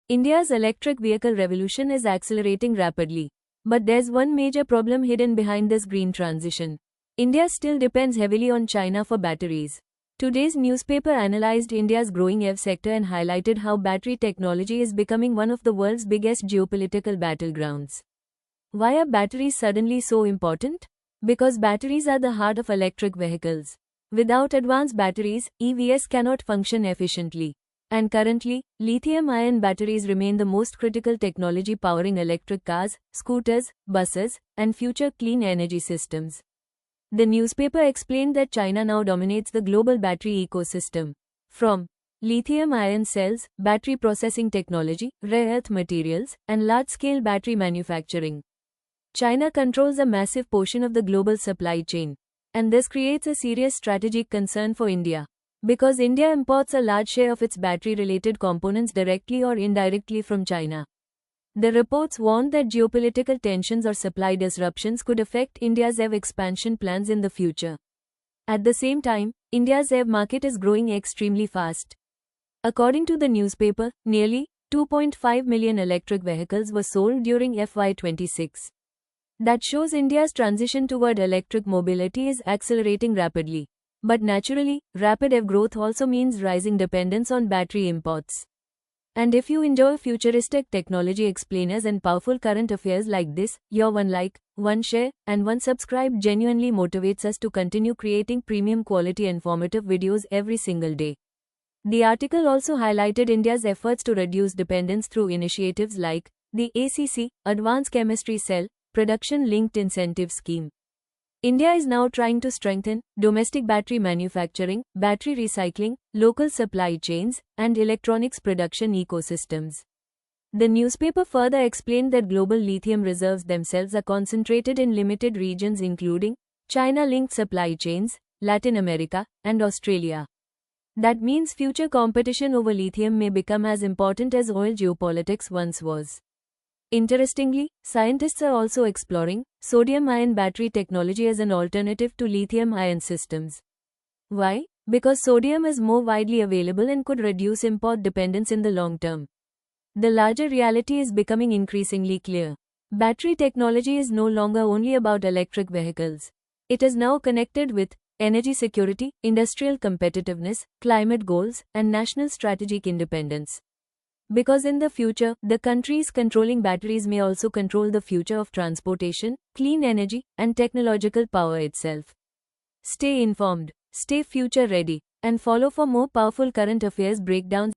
India's electric vehicle revolution is accelerating rapidly. But there's one major problem hidden behind this green transition. India still depends heavily on China for batteries. Today's newspaper analyzed India's growing EV sector and highlighted how battery technology is becoming one of the world's biggest geopolitical battlegrounds. Why are batteries suddenly so important? Because batteries are the heart of electric vehicles. Without advanced batteries, EVs cannot function efficiently. And currently, lithium-ion batteries remain the most critical technology powering electric cars, scooters, buses, and future clean energy systems. The newspaper explained that China now dominates the global battery ecosystem. From lithium-ion cells, battery processing technology, rare earth materials, and large-scale battery manufacturing, China controls a massive portion of the global supply chain. And this creates a serious strategic concern for India. Because India imports a large share of its battery-related components directly or indirectly from China. The reports warned that geopolitical tensions or supply disruptions could affect India's EV expansion plans in the future. At the same time, India's EV market is growing extremely fast. According to the newspaper, nearly 2.5 million electric vehicles were sold during FY26. That shows India's transition toward electric mobility is accelerating rapidly. But naturally, rapid EV growth also means rising dependence on battery imports. And if you enjoy futuristic technology explainers and powerful current affairs like this, your one like, one share, and one subscribe genuinely motivates us to continue creating premium quality informative videos every single day. The article also highlighted India's efforts to reduce dependence through initiatives like the ACC, Advanced Chemistry Cell, Production-Linked Incentive Scheme. India is now trying to strengthen domestic battery manufacturing, battery recycling, local supply chains, and electronics production ecosystems. The newspaper further explained that global lithium reserves themselves are concentrated in limited regions including China-linked supply chains, Latin America, and Australia. That means future competition over lithium may become as important as oil geopolitics once was. Interestingly, scientists are also exploring sodium-ion battery technology as an alternative to lithium-ion systems. Why? Because sodium is more widely available and could reduce import dependence in the long term. The larger reality is becoming increasingly clear. Battery technology is no longer only about electric vehicles. It is now connected with energy security, industrial competitiveness, climate goals, and national strategic independence. Because in the future, the countries controlling batteries may also control the future of transportation, clean energy, and technological power itself. Stay informed, stay future ready, and follow for more powerful current affairs breakdowns.